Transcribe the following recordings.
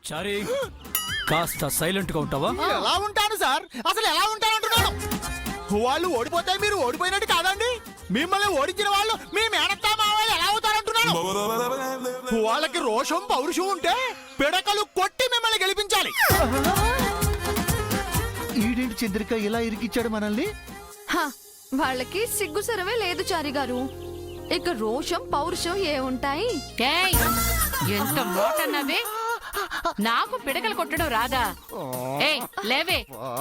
చారీ కాస్త సైలెంట్ గా ఉంటావా? ఎలా ఉంటాను సార్? అసలు ఎలా ఉంటానంటున్నాను? వాళ్ళు ఓడిపోతే మీరు ఓడిపోయినట్టు కాదండి. మిమ్మల్ని ఓడించిన వాళ్ళు మీ మేనత్తా మావయ్య ఎలా అవుతారంటున్నాను? వాళ్ళకి రోషం పౌరుషం ఉంటే పిడకలు కొట్టి మిమ్మల్ని గెలిపించాలి. ఈడేంటి చంద్రిక ఇలా ఇరికిచ్చాడు మనల్ని? వాళ్ళకి సిగ్గు సరవే లేదు చారి గారు. ఇక రోషం పౌరుషం ఏ ఉంటాయి? ఎంత మోటన్నవే, నాకు పిడకలు కొట్టడం రాదా? ఏయ్ లేవే,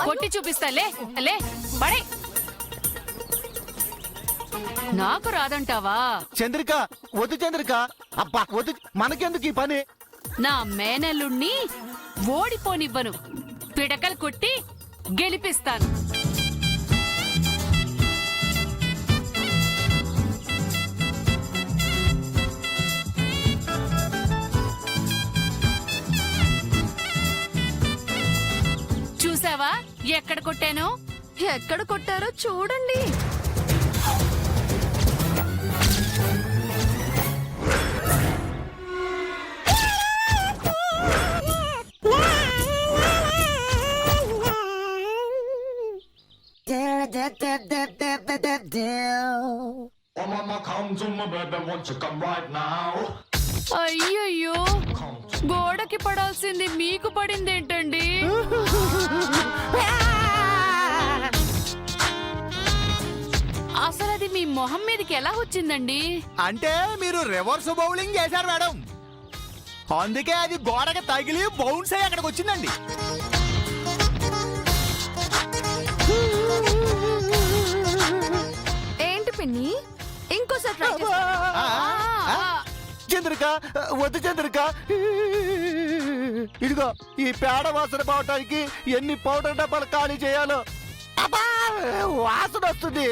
కొట్టి చూపిస్తా. లే లే పడే. నాకు రాదంటావా? చంద్రిక వద్దు చంద్రిక, అబ్బా వద్దు, మనకెందుకు ఈ పని? నా మేనల్లుణ్ణి ఓడిపోనివ్వను, పిడకలు కొట్టి గెలిపిస్తాను. చూసావా ఎక్కడ కొట్టాను? ఎక్కడ కొట్టారో చూడండి. అయ్యయ్యో, గోడకి పడాల్సింది మీకు పడిందేంటండి? అసలు అది మీ మొహం మీదకి ఎలా వచ్చిందండి? అంటే మీరు రివర్స్ బౌలింగ్ చేశారు మేడం, అందుకే అది గోడకి తగిలి బౌన్స్ అయ్యి అక్కడికి వచ్చిందండి. ఏంటి పిన్ని, ఇంకోసారి ట్రై చంద్రిక వద్దు చంద్రిక, ఇదిగో ఈ పేడ వాసన పోవటానికి ఎన్ని పౌడర్ డబ్బాలు ఖాళీ చేయాలో. అబ్బా, వాసన వస్తుంది.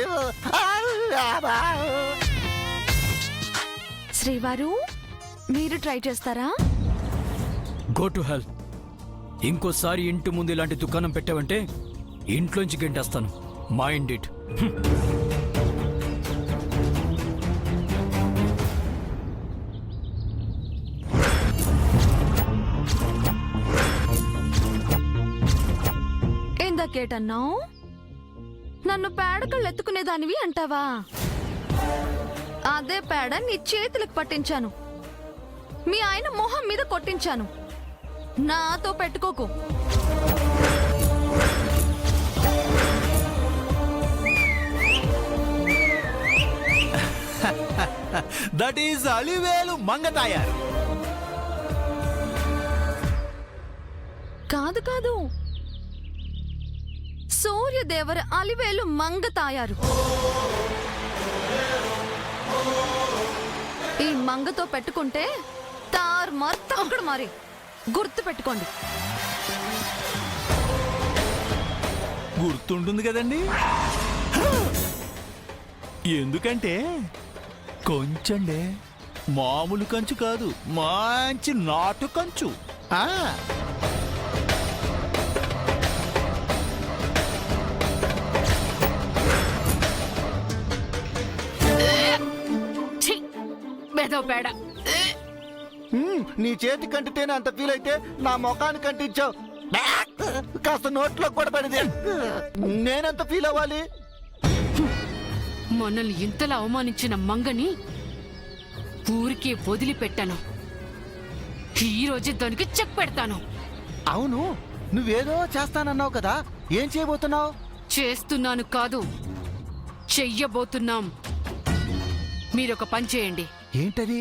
శ్రీవారు, మీరు ట్రై చేస్తారా? Go to hell. ఇంకోసారి ఇంటి ముందు ఇలాంటి దుకాణం పెట్టావంటే ఇంట్లోంచి గెంటేస్తాను. Mind it. ఇందాకేటన్నావు? నన్ను పేడకళ్ళు ఎత్తుకునేదానివి అంటావా? అదే పేడ నీ చేతులకు పట్టించాను, మీ ఆయన మొహం మీద కొట్టించాను. నాతో పెట్టుకోకు. That is Alivelu Mangathayaru. కాదు కాదు, సూర్యదేవర అలివేలు మంగ తాయారు. ఈ మంగతో పెట్టుకుంటే తారుమారు తప్పుడు మారి. గుర్తు పెట్టుకోండి. గుర్తుంటుంది కదండి, ఎందుకంటే కొంచెండే మామూలు కంచు కాదు, మంచి నాటు కంచు. పేడ నీ చేతి కంటితేనే అంత ఫీల్ అయితే నా ముఖానికి కంటించావు. కాస్త నోట్లో కూడా పడితే నేనెంత ఫీల్ అవ్వాలి? మనల్ని ఇంతలా అవమానించిన మంగని ఊరికే వదిలిపెట్టాను. ఈ రోజే దానికి చెక్ పెడతాను. అవును, నువ్వేదో చేస్తానన్నావు కదా, ఏం చేయబోతున్నావు? చేస్తున్నాను కాదు, చెయ్యబోతున్నాం. మీరొక పని చేయండి. ఏంటది?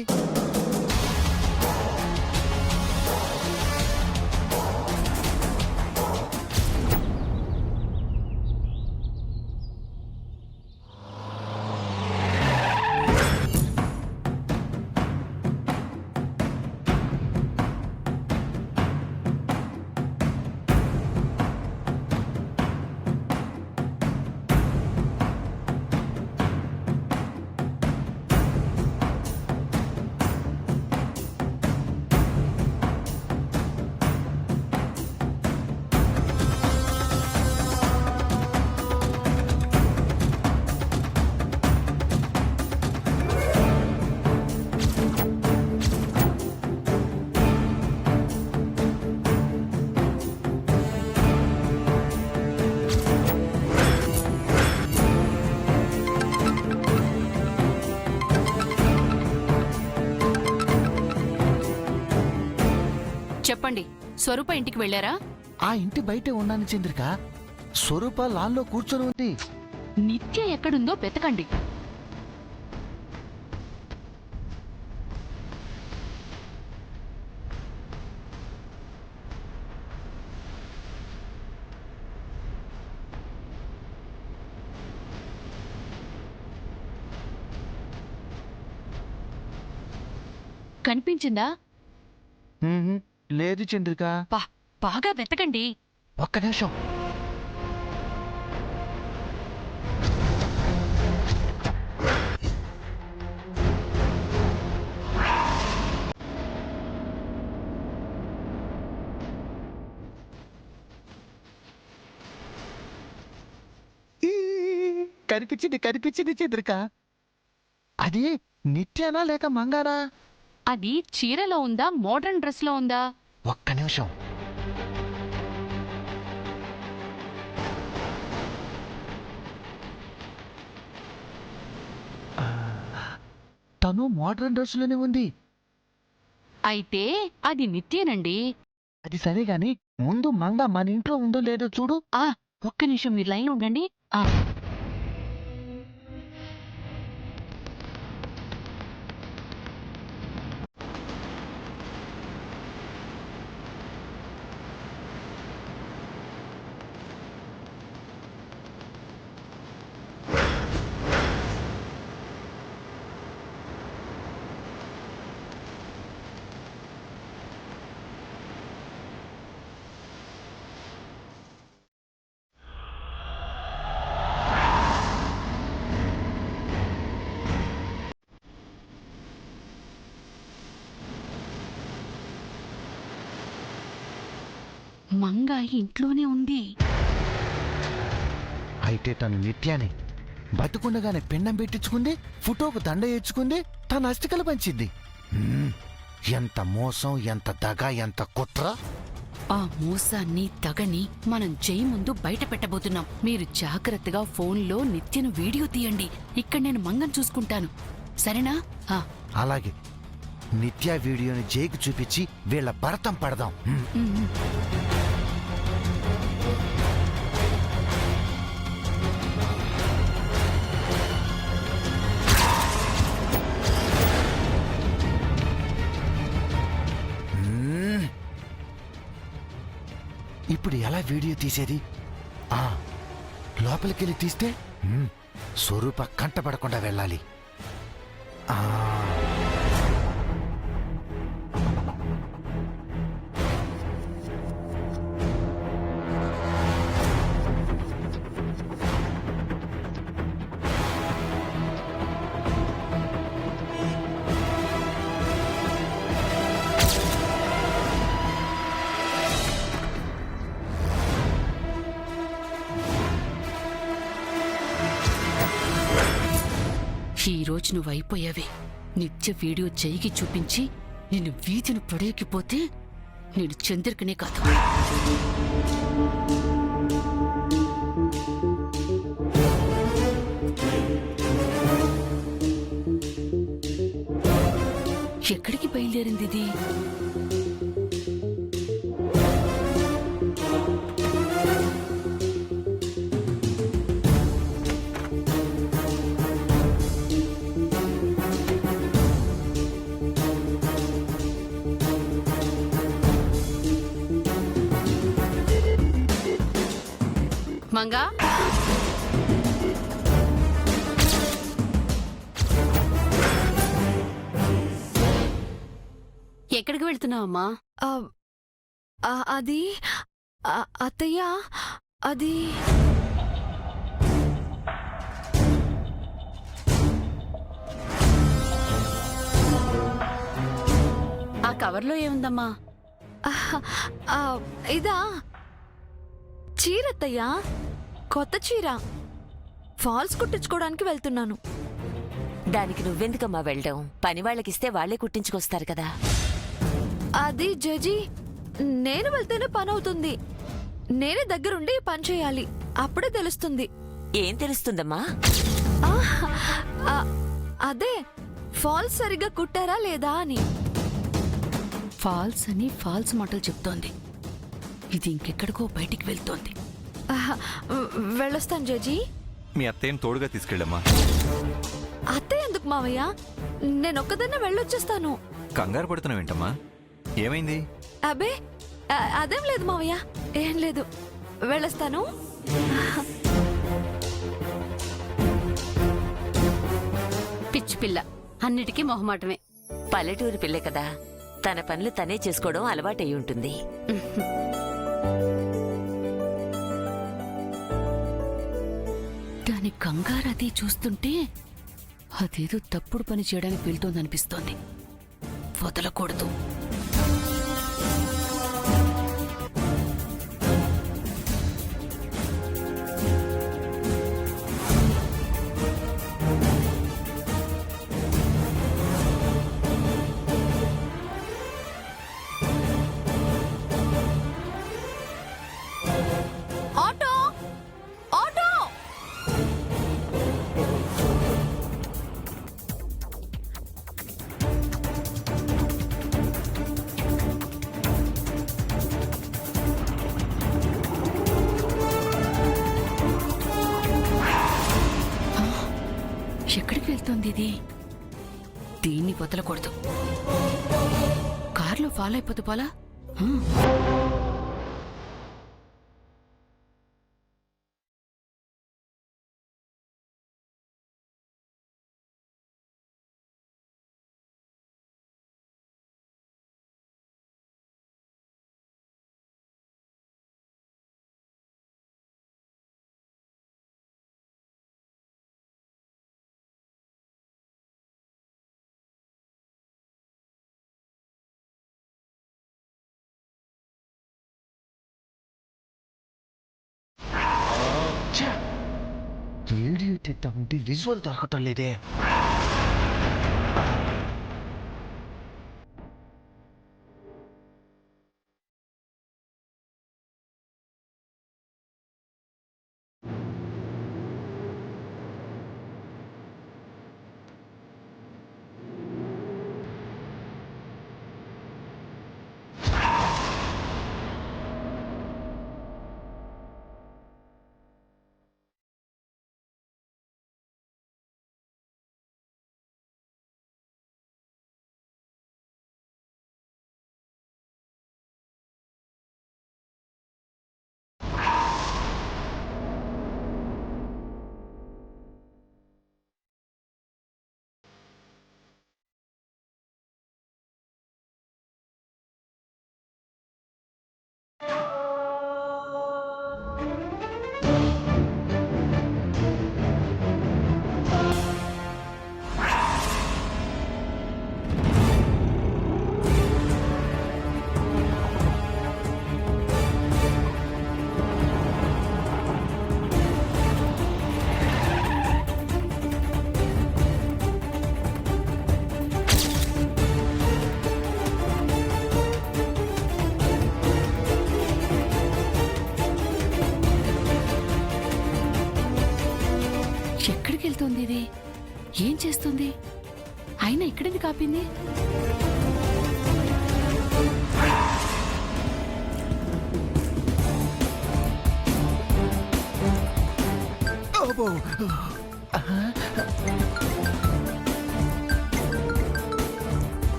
చెప్పండి, స్వరూప ఇంటికి వెళ్ళారా? ఆ ఇంటి బయటే ఉన్నాను చంద్రిక. స్వరూప లాన్లో కూర్చొని ఉంది. నిత్య ఎక్కడుందో వెతకండి. కనిపించిందా? లేదు చంద్రిక. బాగా వెతకండి. ఒక్క నిమిషం. కనిపించింది చంద్రిక. అది నిత్యానా లేక మంగానా? అది చీరలో ఉందా, మోడర్న్ డ్రెస్ లో ఉందా? ఒక్క నిమిషం. తను మోడర్న్ డ్రెస్ లోనే ఉంది. అయితే అది నిత్యేనండి. అది సరే గాని ముందు మంగ మన ఇంట్లో ఉందో లేదో చూడు. ఒక్క నిమిషం మీరు లైన్ ఉండండి. మంగ ఇంట్లోనే ఉంది. అయితే తను నిత్యానే. బతుకుండగానే పిండం పెట్టించుకుంది, ఫోటోకు దండ ఇచ్చుకుంది, తన అస్థికలు పంచింది. ఎంత మోసం, ఎంత దగ, ఎంత కుట్ర! ఆ మోసాన్ని, తగని మనం జై ముందు బయట పెట్టబోతున్నాం. మీరు జాగ్రత్తగా ఫోన్లో నిత్యను వీడియో తీయండి. ఇక్కడ నేను మంగన్ చూసుకుంటాను, సరేనా? అలాగే. నిత్య వీడియోని జైకి చూపించి వీళ్ళ భరతం పడదాం. ఇప్పుడు ఎలా వీడియో తీసేది? లోపలికెళ్ళి తీస్తే స్వరూప కంటపడకుండా వెళ్ళాలి. ఈ రోజు నువ్వు అయిపోయావే. నిత్య వీడియో జైకి చూపించి నిన్ను వీధిని పడేకిపోతే నేను చంద్రికనే కాదు, ఎక్కడికి బయలుదేరింది ఇది? మంగా, ఎక్కడికి వెళ్తున్నావమ్మా? అది అత్తయ్య, అది ఆ కవర్లో ఏముందమ్మా? ఇదా చీరత్తయ్యా, కొత్త చీర. ఫాల్స్ కుట్టించుకోవడానికి వెళ్తున్నాను. దానికి నువ్వెందుకమ్మా వెళ్ళడం? పని వాళ్ళకిస్తే వాళ్లే కుట్టించుకొస్తారు కదా. అది జజీ, నేను వెళ్తేనే పని అవుతుంది. నేనే దగ్గరుండి పని చేయాలి, అప్పుడే తెలుస్తుంది. ఏం తెలుస్తుందమ్మా? అదే ఫాల్స్ సరిగ్గా కుట్టారా లేదా అని. ఫాల్స్ అని ఫాల్స్ మాటలు చెప్తోంది. ఇది ఇంకెక్కడికో బయటికి వెళ్తోంది. ఆహా, వెళ్ళొస్తాను జడ్జి. మీ అత్తయ్యని తోడుగా తీసుకెళ్ళమ్మా. అత్తయ్య ఎందుకు మావయ్య? నేను ఒక్కదాన్నే వెళ్ళొచ్చేస్తాను. కంగారు పడుతున్నావేంటమ్మా? ఏమైంది? అబే అదేం లేదు మావయ్య, ఏం లేదు. వెళ్ళొస్తాను. పిచ్చి పిల్ల, అన్నిటికీ మొహమాటమే. పల్లెటూరి పిల్లే కదా, తన పనులు తనే చేసుకోవడం అలవాటై ఉంటుంది. దాని కంగారు అది చూస్తుంటే అదేదో తప్పుడు పని చేయడానికి వెళ్తోందనిపిస్తోంది. వదలకూడదు. ఆటో ఆటో ఎక్కడికి వెళ్తోంది ఇది? దీన్ని వదలకూడదు. కారులో ఫాలో అయిపోతూ పోలా. వీడియో తెద్దామంటే విజువల్ దొరకటం లేదే. ఎక్కడికి వెళ్తోంది ఇది? ఏం చేస్తుంది? అయినా ఇక్కడెందుకు ఆపింది?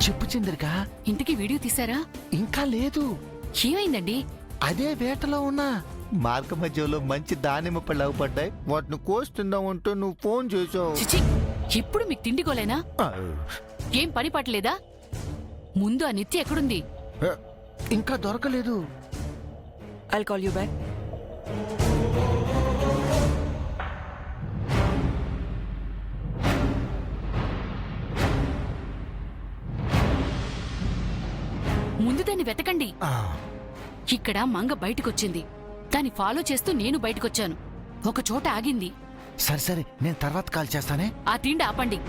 చెప్పు చంద్రిక. ఇంటికి వీడియో తీసారా? ఇంకా లేదు. ఏమైందండి? అదే వేటలో ఉన్నా. మార్గ మధ్యలో మంచి దానిమ్మ పళ్ళు అవ్వబడ్డాయి. వాటిని కోస్తుందామంటూ నువ్వు ఫోన్ చేసావు. చిచి, ఇప్పుడు మీకు తిండిగోలేనా? ఏం పని పట్టలేదా? ముందు ఆ నిత్య ఎక్కడుంది? ఇంకా దొరకలేదు. I'll call you back. ముందు దాన్ని వెతకండి. ఇక్కడ మంగ బయటకొచ్చింది. దాన్ని ఫాలో చేస్తూ నేను బయటకొచ్చాను. ఒక చోట ఆగింది. సరే సరే, నేను తర్వాత కాల్ చేస్తానే. ఆ తిండి ఆపండి.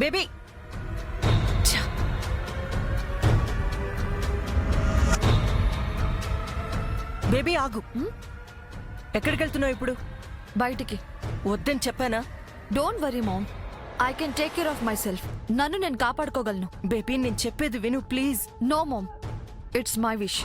బేబీ బేబీ ఆగు. ఎక్కడికి వెళ్తున్నావు ఇప్పుడు? బయటికి. వద్దని చెప్పానా? Don't worry mom, I can take care of myself. నన్ను నేను కాపాడుకోగలను. బేబీ నేను చెప్పేది విను please. No mom, it's my wish.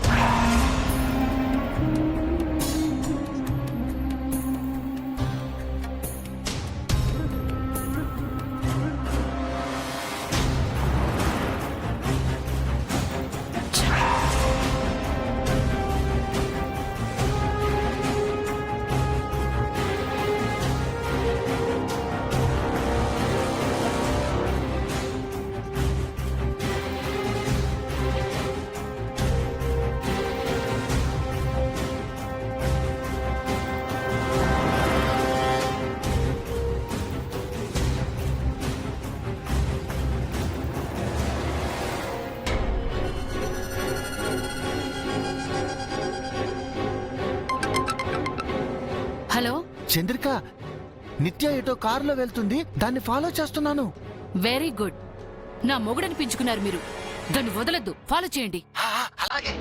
Hello, Chandrika, Nitya ఏటో కారులో వెళ్తుంది, దాన్ని ఫాలో చేస్తున్నాను. Very good. నా మొగుడనిపించుకున్నారు మీరు. దాన్ని వదలొద్దు, ఫాలో చేయండి. అలాగే.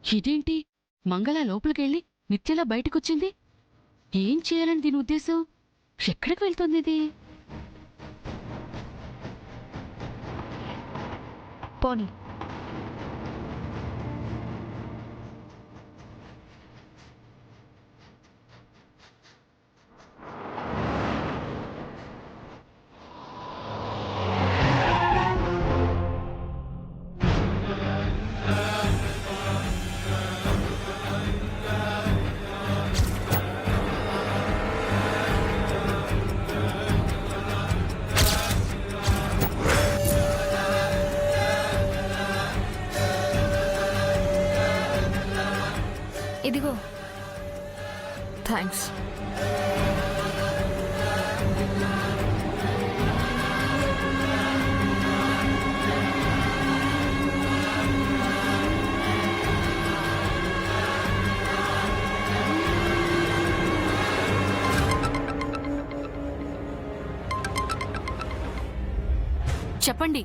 ఇదేంటి, మంగళ లోపలికెళ్ళి నిత్యలా బయటకొచ్చింది? ఏం చేయాలని దీని ఉద్దేశం? ఎక్కడికి వెళ్తుంది ఇది? పోనీ. ఇదిగో. థ్యాంక్స్. చెప్పండి,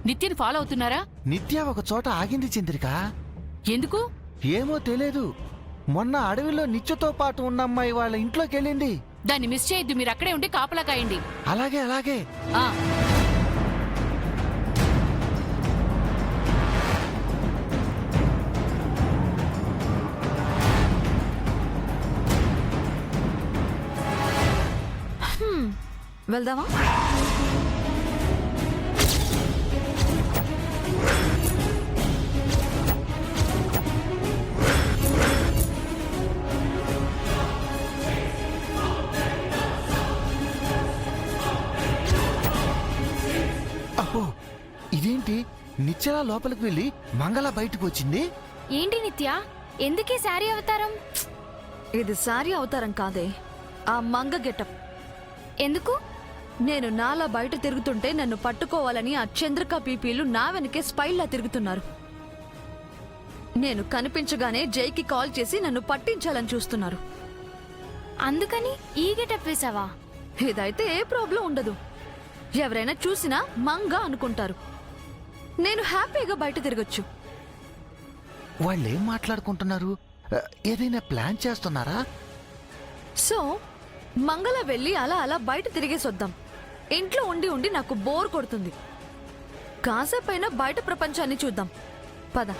నిత్యని ఫాలో అవుతున్నారా? నిత్య ఒక చోట ఆగింది చంద్రిక. ఎందుకు? ఏమో తెలియదు. మొన్న అడవిలో నిత్యతో పాటు ఉన్న అమ్మాయి వాళ్ళ ఇంట్లోకి వెళ్ళింది. దాన్ని మిస్ చేయొద్దు, మీరు అక్కడే ఉండి కాపలా కాయండి. అలాగే అలాగే. ఆ, వెళ్దామా? అబ్బో, ఇదేంటి, నిత్యలా లోపలికి వెళ్ళి మంగళ బయటకు వచ్చింది? ఏంటి నిత్య, ఎందుకీ శారీ అవతారం? ఇది సారీ అవతారం కాదే, ఆ మంగ గెటప్. ఎందుకు? నేను నాలా బయట తిరుగుతుంటే నన్ను పట్టుకోవాలని ఆ చంద్రిక పీపీలు నా వెనకే స్పైల్లా తిరుగుతున్నారు. నేను కనిపించగానే జైకి కాల్ చేసి నన్ను పట్టించాలని చూస్తున్నారు. అందుకని ఈ గెటప్ వేసావా? ఇదైతే ఏ ప్రాబ్లం ఉండదు. ఎవరైనా చూసినా మంగ అనుకుంటారు. నేను హ్యాపీగా బయట తిరగొచ్చు. వాళ్ళేం మాట్లాడుకుంటున్నారు? ఏదైనా ప్లాన్ చేస్తున్నారా? సో మంగళ వెళ్ళి అలా అలా బయట తిరిగేసొద్దాం. ఇంట్లో ఉండి ఉండి నాకు బోర్ కొడుతుంది. కాసేపైనా బయట ప్రపంచాన్ని చూద్దాం. పద.